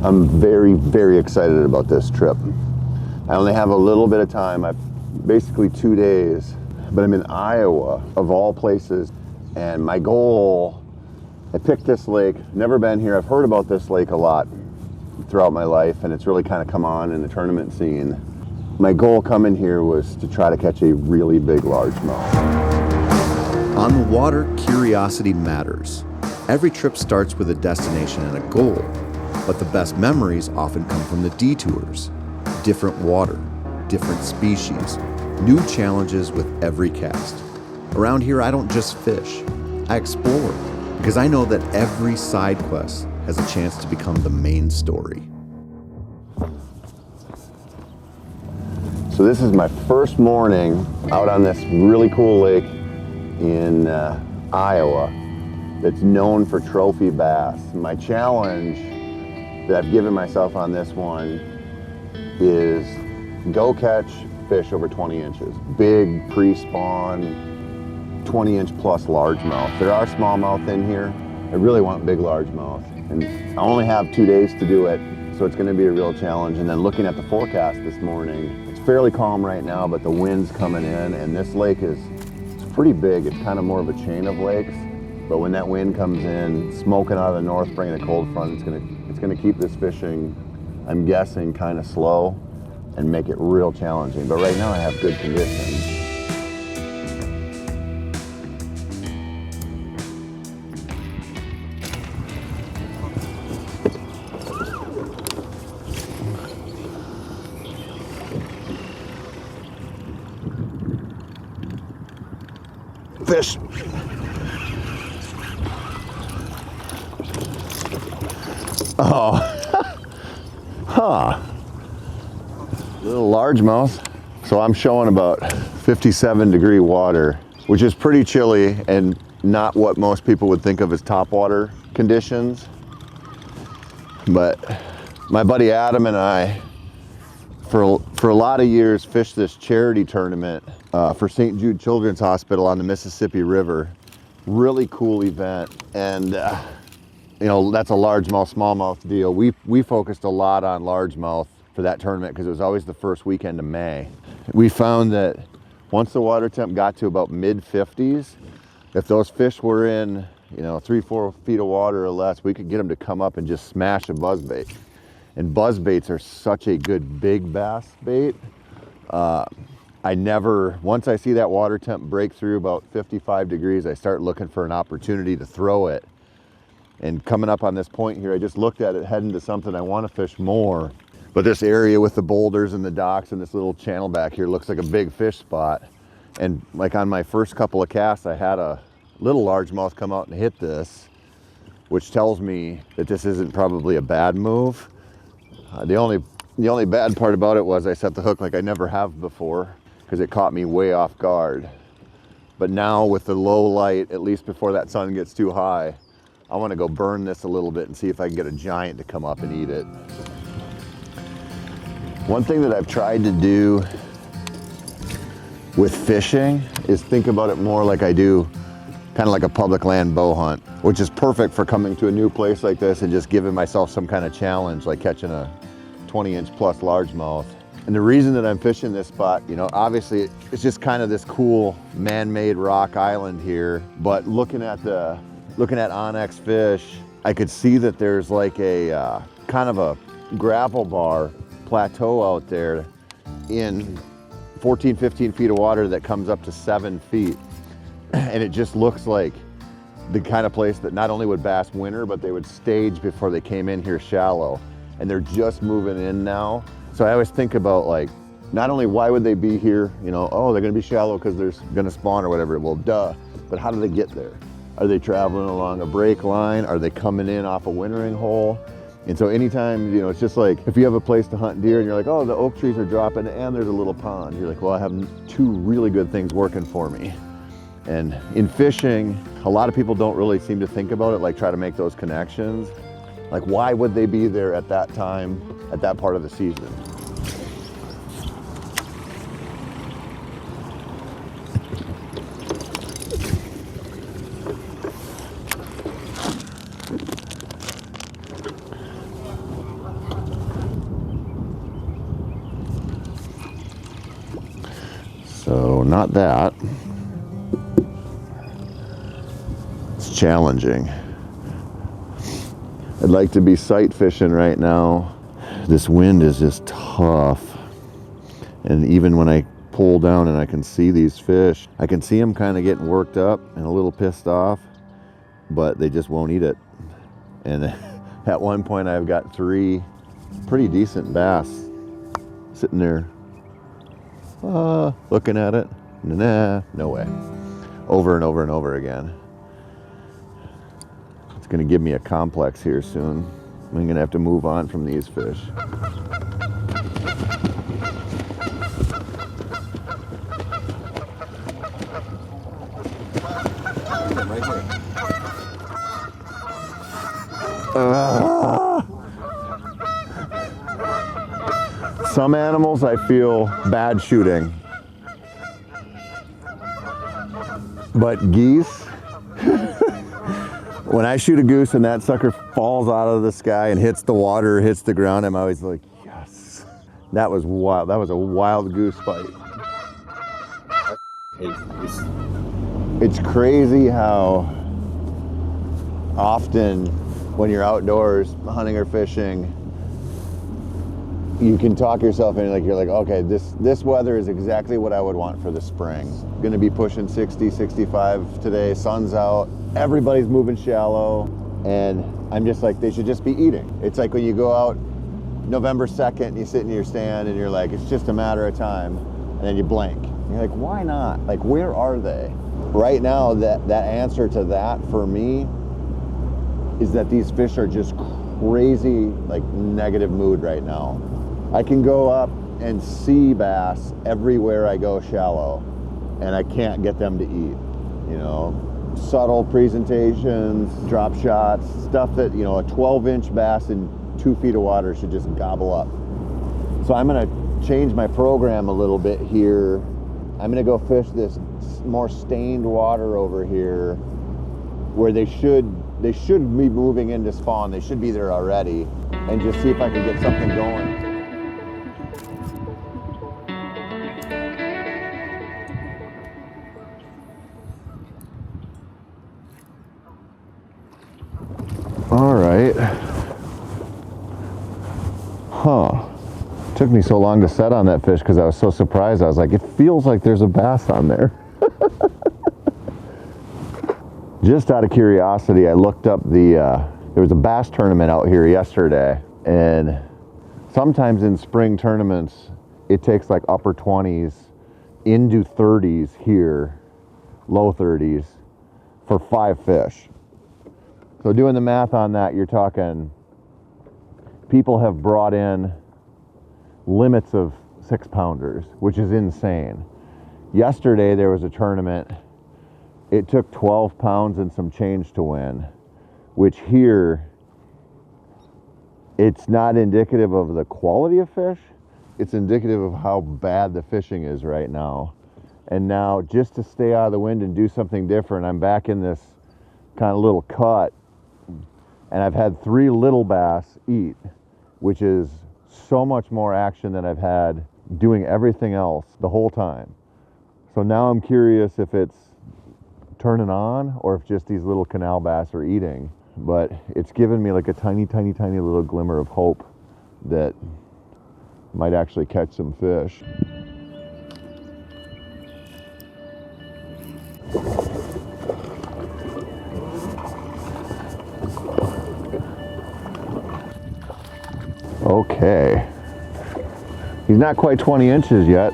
I'm very, very excited about this trip. I only have a little bit of time. Basically 2 days, but I'm in Iowa, of all places. And my goal, I picked this lake, never been here. I've heard about this lake a lot throughout my life, and it's really kind of come on in the tournament scene. My goal coming here was to try to catch a really big largemouth. On the water, curiosity matters. Every trip starts with a destination and a goal, but the best memories often come from the detours. Different water, different species, new challenges with every cast. Around here, I don't just fish, I explore, because I know that every side quest has a chance to become the main story. So this is my first morning out on this really cool lake in Iowa that's known for trophy bass. My challenge that I've given myself on this one is go catch fish over 20 inches. Big pre-spawn, 20-inch plus largemouth. There are smallmouth in here. I really want big largemouth. And I only have 2 days to do it, so it's gonna be a real challenge. And then looking at the forecast this morning, it's fairly calm right now, but the wind's coming in, and this lake it's pretty big. It's kind of more of a chain of lakes. But when that wind comes in, smoking out of the north, bringing a cold front, it's gonna keep this fishing, I'm guessing, kind of slow and make it real challenging. But right now I have good conditions. Fish. Oh, huh. Little largemouth. So I'm showing about 57-degree water, which is pretty chilly and not what most people would think of as topwater conditions. But my buddy Adam and I, for a lot of years, fished this charity tournament for St. Jude Children's Hospital on the Mississippi River. Really cool event. And you know, that's a largemouth, smallmouth deal. We focused a lot on largemouth for that tournament because it was always the first weekend of May. We found that once the water temp got to about mid-50s, if those fish were in, you know, 3-4 feet of water or less, we could get them to come up and just smash a buzzbait. And buzzbaits are such a good big bass bait. Once I see that water temp break through about 55 degrees, I start looking for an opportunity to throw it. And coming up on this point here, I just looked at it heading to something I want to fish more. But this area with the boulders and the docks and this little channel back here looks like a big fish spot. And like on my first couple of casts, I had a little largemouth come out and hit this, which tells me that this isn't probably a bad move. The only bad part about it was I set the hook like I never have before because it caught me way off guard. But now with the low light, at least before that sun gets too high, I want to go burn this a little bit and see if I can get a giant to come up and eat it. One thing that I've tried to do with fishing is think about it more like I do kind of like a public land bow hunt, which is perfect for coming to a new place like this and just giving myself some kind of challenge, like catching a 20-inch plus largemouth. And the reason that I'm fishing this spot, you know, obviously it's just kind of this cool man-made rock island here, but looking at Onyx fish, I could see that there's like a kind of a gravel bar plateau out there in 14, 15 feet of water that comes up to 7 feet. And it just looks like the kind of place that not only would bass winter, but they would stage before they came in here shallow. And they're just moving in now. So I always think about, like, not only why would they be here, you know, oh, they're gonna be shallow because they're gonna spawn or whatever. Well, duh, but how do they get there? Are they traveling along a break line? Are they coming in off a wintering hole? And so anytime, you know, it's just like, if you have a place to hunt deer and you're like, oh, the oak trees are dropping and there's a little pond. You're like, well, I have two really good things working for me. And in fishing, a lot of people don't really seem to think about it, like try to make those connections. Like, why would they be there at that time, at that part of the season? So not that. It's challenging. I'd like to be sight fishing right now. This wind is just tough. And even when I pull down and I can see these fish, I can see them kind of getting worked up and a little pissed off, but they just won't eat it. And at one point I've got 3 pretty decent bass sitting there looking at it. Nah, no way. Over and over and over again. It's gonna give me a complex here soon. I'm gonna have to move on from these fish. Some animals I feel bad shooting, but geese, when I shoot a goose and that sucker falls out of the sky and hits the water, hits the ground, I'm always like, yes. That was wild. That was a wild goose fight. It's crazy how often when you're outdoors hunting or fishing, you can talk yourself in, like you're like, okay, this weather is exactly what I would want for the spring. Gonna be pushing 60, 65 today, sun's out, everybody's moving shallow, and I'm just like, they should just be eating. It's like when you go out November 2nd and you sit in your stand and you're like, it's just a matter of time, and then you blank. You're like, why not? Like, where are they? Right now, that answer to that for me is that these fish are just crazy, like negative mood right now. I can go up and see bass everywhere I go shallow, and I can't get them to eat, you know? Subtle presentations, drop shots, stuff that, you know, a 12-inch bass in 2 feet of water should just gobble up. So I'm gonna change my program a little bit here. I'm gonna go fish this more stained water over here where they should be moving into spawn. They should be there already, and just see if I can get something going. All right. Huh. Took me so long to set on that fish because I was so surprised. I was like, it feels like there's a bass on there. Just out of curiosity, I looked up there was a bass tournament out here yesterday, and sometimes in spring tournaments, it takes like upper 20s into 30s here, low 30s, for 5 fish. So doing the math on that, you're talking, people have brought in limits of 6-pounders, which is insane. Yesterday there was a tournament. It took 12 pounds and some change to win, which here, it's not indicative of the quality of fish. It's indicative of how bad the fishing is right now. And now, just to stay out of the wind and do something different, I'm back in this kind of little cut, and I've had 3 little bass eat, which is so much more action than I've had doing everything else the whole time. So now I'm curious if it's turning on or if just these little canal bass are eating. But it's given me like a tiny little glimmer of hope that I might actually catch some fish. Okay. He's not quite 20 inches yet.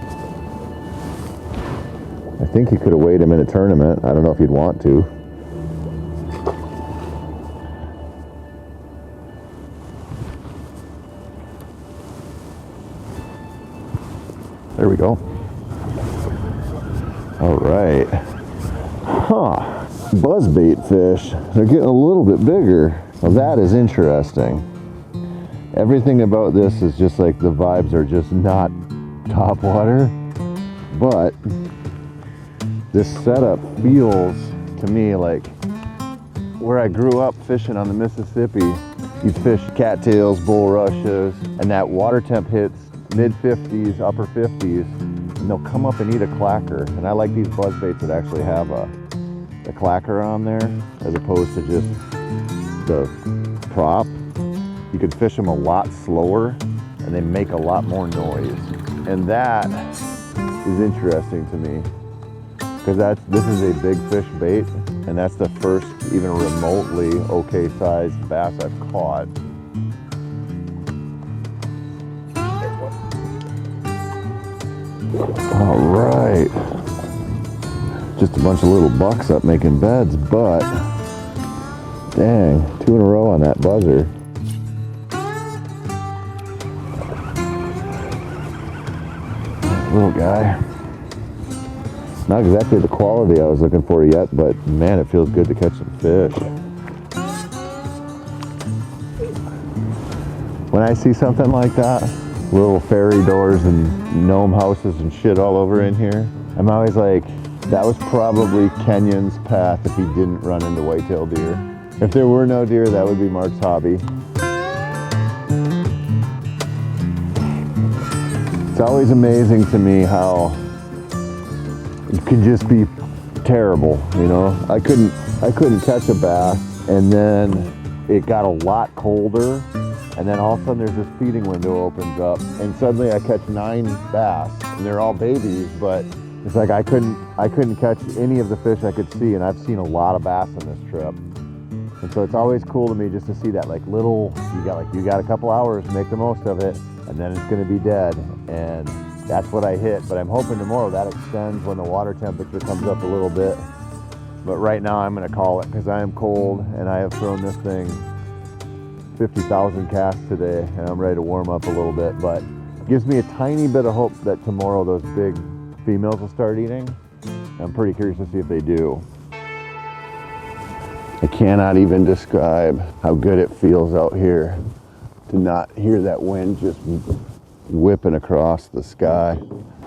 I think he could have weighed him in a tournament. I don't know if he'd want to. There we go. All right. Huh. Buzzbait fish. They're getting a little bit bigger. Well, that is interesting. Everything about this is just like the vibes are just not top water, but this setup feels to me like where I grew up fishing on the Mississippi. You fish cattails, bulrushes, and that water temp hits mid 50s, upper 50s. and they'll come up and eat a clacker. And I like these buzzbaits that actually have a clacker on there as opposed to just the prop. You can fish them a lot slower and they make a lot more noise. And that is interesting to me because this is a big fish bait, and that's the first even remotely okay sized bass I've caught. All right, just a bunch of little bucks up making beds, but dang, 2 in a row on that buzzer. Little guy. Not exactly the quality I was looking for yet, but man, it feels good to catch some fish. When I see something like that, little fairy doors and gnome houses and shit all over in here, I'm always like, that was probably Kenyon's path if he didn't run into whitetail deer. If there were no deer, that would be Mark's hobby. It's always amazing to me how it can just be terrible, you know? I couldn't catch a bass, and then it got a lot colder, and then all of a sudden there's this feeding window opens up, and suddenly I catch 9 bass, and they're all babies, but it's like I couldn't catch any of the fish I could see, and I've seen a lot of bass on this trip. And so it's always cool to me just to see that like little, you got a couple hours, make the most of it, and then it's gonna be dead. And that's what I hit. But I'm hoping tomorrow that extends when the water temperature comes up a little bit. But right now I'm gonna call it because I am cold and I have thrown this thing 50,000 casts today and I'm ready to warm up a little bit. But it gives me a tiny bit of hope that tomorrow those big females will start eating. I'm pretty curious to see if they do. I cannot even describe how good it feels out here to not hear that wind just whipping across the sky.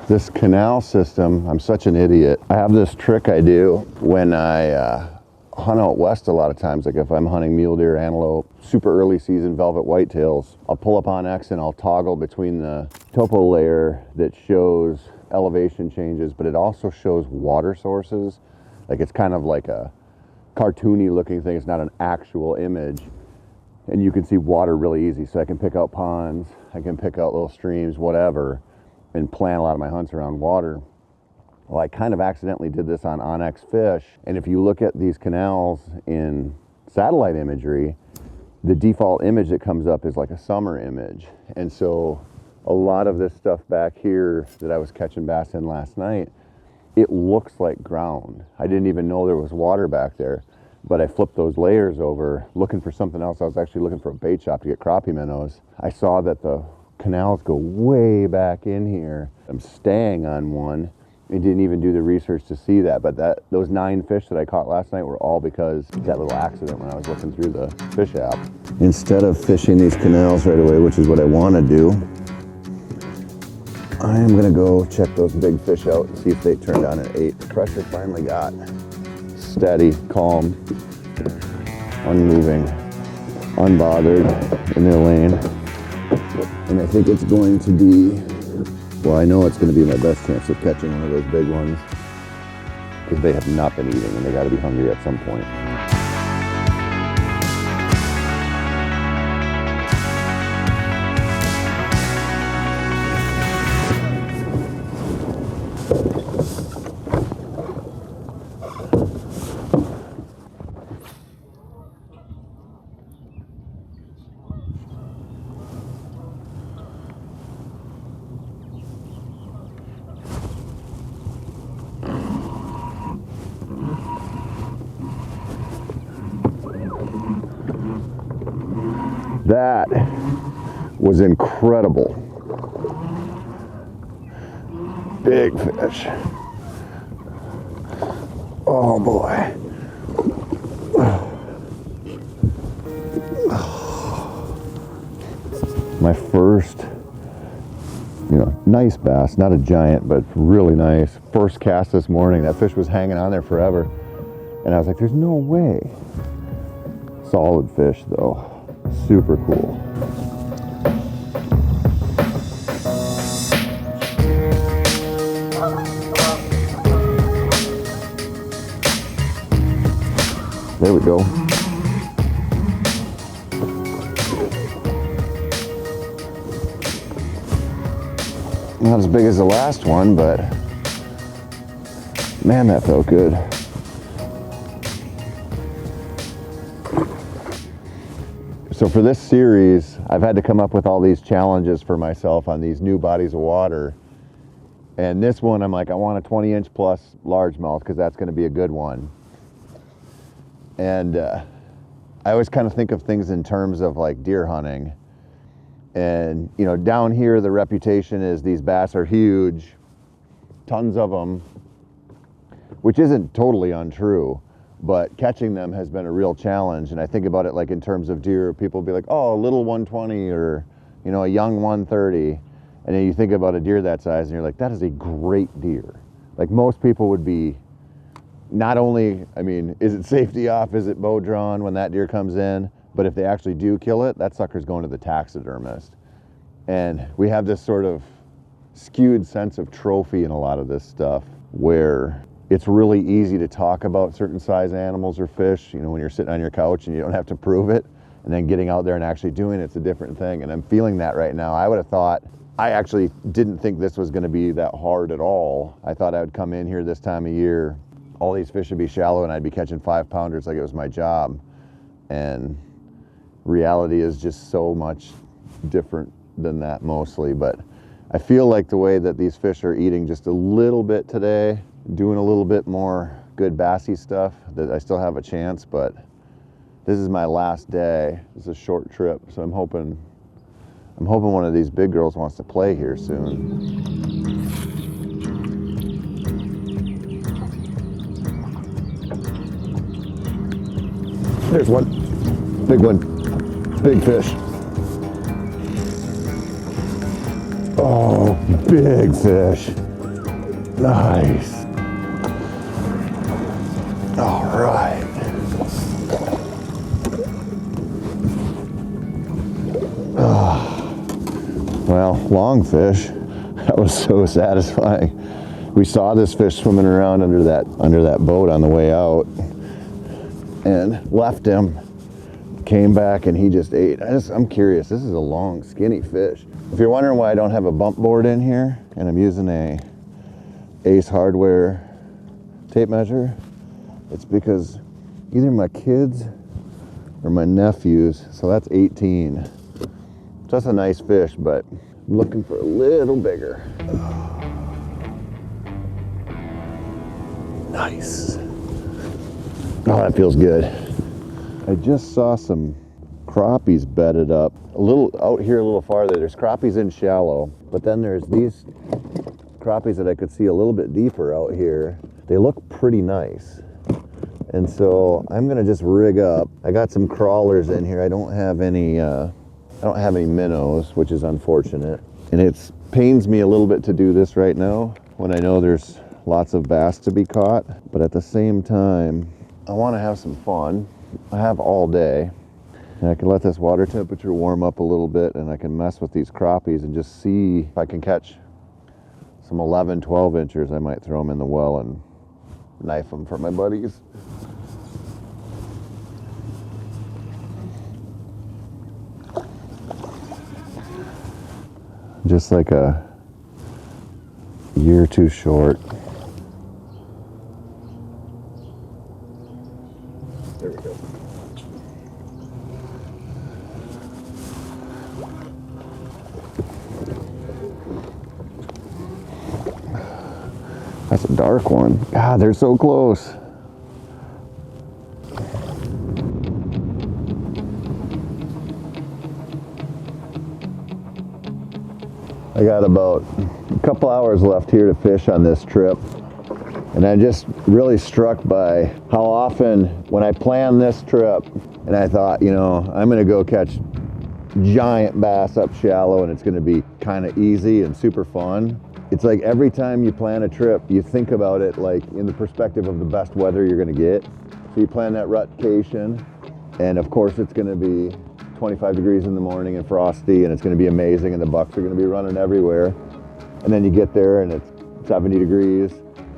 This canal system, I'm such an idiot. I have this trick I do when I hunt out west a lot of times, like if I'm hunting mule deer, antelope, super early season velvet whitetails, I'll pull up on X and I'll toggle between the topo layer that shows elevation changes, but it also shows water sources. Like it's kind of like a cartoony looking thing. It's not an actual image. And you can see water really easy. So I can pick out ponds, I can pick out little streams, whatever, and plan a lot of my hunts around water. Well, I kind of accidentally did this on Onyx fish. And if you look at these canals in satellite imagery, the default image that comes up is like a summer image. And so a lot of this stuff back here that I was catching bass in last night, it looks like ground. I didn't even know there was water back there, but I flipped those layers over looking for something else. I was actually looking for a bait shop to get crappie minnows. I saw that the canals go way back in here. I'm staying on one and didn't even do the research to see that, but those 9 fish that I caught last night were all because of that little accident when I was looking through the fish app. Instead of fishing these canals right away, which is what I want to do, I am gonna go check those big fish out and see if they turned on at 8. The pressure finally got steady, calm, unmoving, unbothered in their lane. And I think it's going to be, well, I know it's going to be my best chance of catching one of those big ones because they have not been eating and they got to be hungry at some point. That was incredible. Big fish. Oh boy. My first, nice bass, not a giant, but really nice. First cast this morning. That fish was hanging on there forever. And I was like, there's no way. Solid fish though. Super cool. There we go. Not as big as the last one, but man, that felt good. So for this series, I've had to come up with all these challenges for myself on these new bodies of water. And this one, I'm like, I want a 20-inch plus largemouth because that's going to be a good one. And I always kind of think of things in terms of like deer hunting. And, you know, down here, the reputation is these bass are huge, tons of them, which isn't totally untrue, but catching them has been a real challenge. And I think about it like in terms of deer, people will be like, oh, a little 120 or, you know, a young 130. And then you think about a deer that size and you're like, that is a great deer. Like most people would be not only, I mean, is it safety off, is it bow drawn when that deer comes in? But if they actually do kill it, that sucker's going to the taxidermist. And we have this sort of skewed sense of trophy in a lot of this stuff where it's really easy to talk about certain size animals or fish, you know, when you're sitting on your couch and you don't have to prove it. And then getting out there and actually doing it's a different thing. And I'm feeling that right now. I would have thought, I actually didn't think this was going to be that hard at all. I thought I would come in here this time of year, all these fish would be shallow and I'd be catching 5-pounders like it was my job. And reality is just so much different than that mostly. But I feel like the way that these fish are eating just a little bit today, doing a little bit more good bassy stuff, that I still have a chance. But this is my last day. It's a short trip, so I'm hoping one of these big girls wants to play here soon. There's one, big one. Big fish. Oh, big fish. Nice. All right. Well, long fish. That was so satisfying. We saw this fish swimming around under that boat on the way out and left him. Came back and he just ate. I'm curious, this is a long, skinny fish. If you're wondering why I don't have a bump board in here and I'm using a Ace Hardware tape measure, it's because either my kids or my nephews, so that's 18. So that's a nice fish, but I'm looking for a little bigger. Nice. Oh, that feels good. I just saw some crappies bedded up a little out here, a little farther. There's crappies in shallow, but then there's these crappies that I could see a little bit deeper out here. They look pretty nice. And so I'm gonna just rig up. I got some crawlers in here. I don't have any minnows, which is unfortunate. And it pains me a little bit to do this right now when I know there's lots of bass to be caught. But at the same time, I wanna have some fun. I have all day, and I can let this water temperature warm up a little bit and I can mess with these crappies and just see if I can catch some 11, 12 inchers. I might throw them in the well and knife them for my buddies. Just like a year too short. There we go. That's a dark one. God, they're so close. I got about a couple hours left here to fish on this trip. And I'm just really struck by how often when I plan this trip and I thought, you know, I'm gonna go catch giant bass up shallow and it's gonna be kind of easy and super fun. It's like every time you plan a trip, you think about it like in the perspective of the best weather you're gonna get. So you plan that rutcation, and of course it's gonna be 25 degrees in the morning and frosty, and it's gonna be amazing, and the bucks are gonna be running everywhere. And then you get there and it's 70 degrees.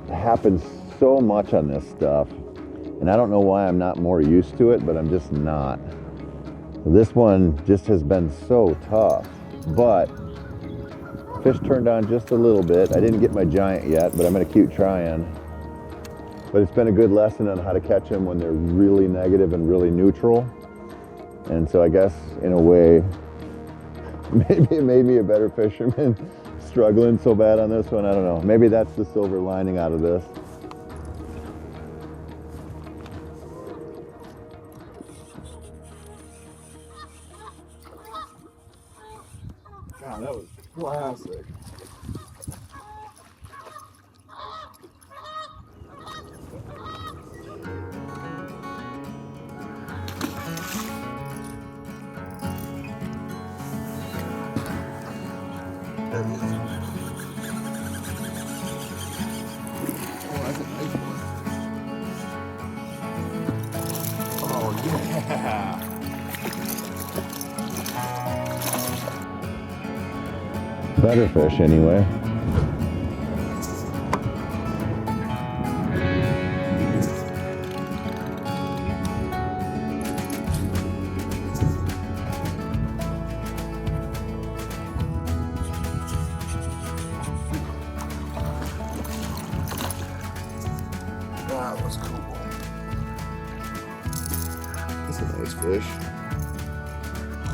It happens so much on this stuff. And I don't know why I'm not more used to it, but I'm just not. So this one just has been so tough, but fish turned on just a little bit. I didn't get my giant yet, but I'm gonna keep trying. But it's been a good lesson on how to catch them when they're really negative and really neutral. And so I guess in a way, maybe it made me a better fisherman struggling so bad on this one. I don't know. Maybe that's the silver lining out of this. God, that was classic. There he is. Oh, that's a nice one. Oh, yeah. Better fish anyway. That was cool. That's a nice fish.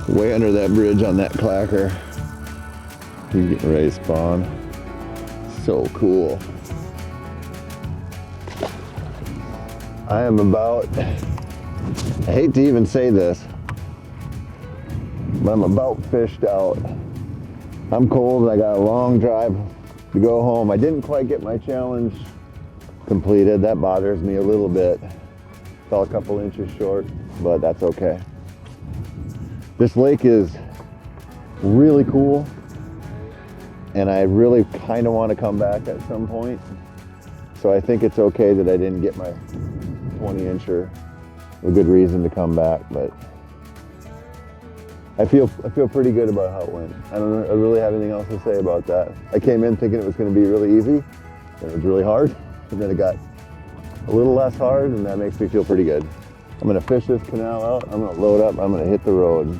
Way under that bridge on that clacker. He's getting ready to spawn. So cool. I am about, I hate to even say this, but I'm about fished out. I'm cold and I got a long drive to go home. I didn't quite get my challenge completed. That bothers me a little bit. Fell a couple inches short, but that's okay. This lake is really cool, and I really kind of want to come back at some point. So I think it's okay that I didn't get my 20-incher. A good reason to come back, but I feel pretty good about how it went. I don't really have anything else to say about that. I came in thinking it was going to be really easy, and it was really hard, and then it got a little less hard, and that makes me feel pretty good. I'm going to fish this canal out. I'm going to load up. I'm going to hit the road.